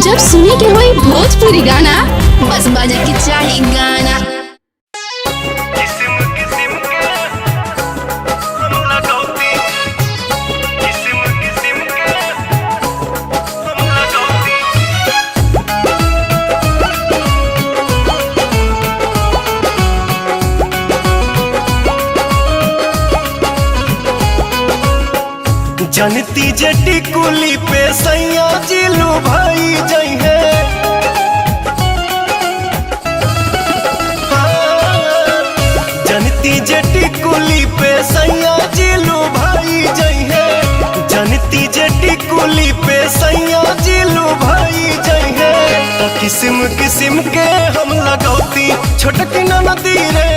जब सुने के होई भोजपुरी गाना बस बजे के चाही गाना। जनती जटी कुली पे सैया जिलू भाई जई है। जनती जटी कुली पे सैया जिलू भाई जई है। जनती जटी कुली पे सैया जिलू भाई जई है। तो किस्म किस्म के हम लगौती छोटकी नदी रे।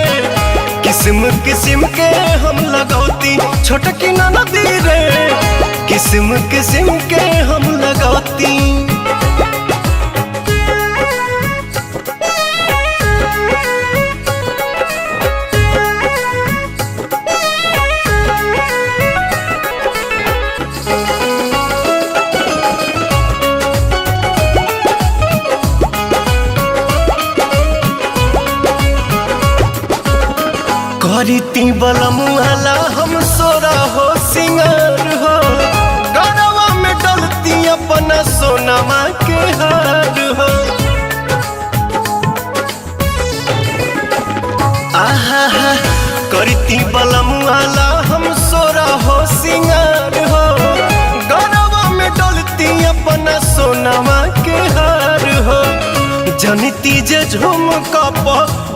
किस्म किस्म के हम लगौती छोटकी नदी रे। किस्म किस्म के हम लगौती। करीती बलमुआला हम सोरा हो सिंगार हो। गरवा में डलती अपना सोनमा के हार हो। आहा हा करीती बलमुआला हम सोरा हो सिंगार हो। गरवा में डलती अपना सोनमा के हार हो। जनती जे झूम कप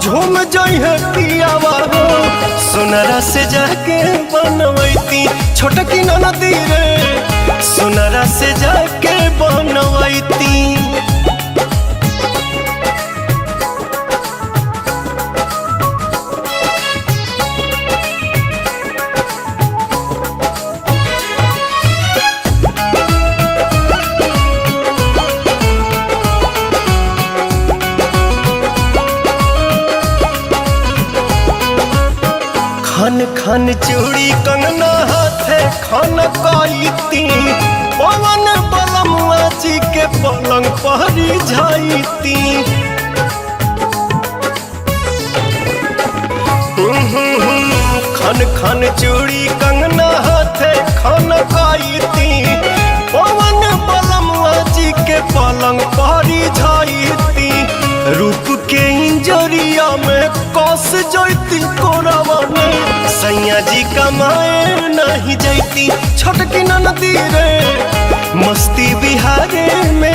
झूम जई है पियावा हो। सोनरा से जाके बनवैती छोटकी नदी रे। सोनरा से जाके बनवैती। खन खन चूड़ी कंगना हाथे खन कईती। पवन बलमुआ जी के पलंग पहरी जाईती। खन खन चूड़ी कंगना हाथे खन कईती। पवन बलमुआ जी के पलंग पहरी जाईती। रूप के इंजरिया में कस जैती कोरावा में। सैया जी कमाए नहीं जैती छोटकी नदी रे। मस्ती बिहारे में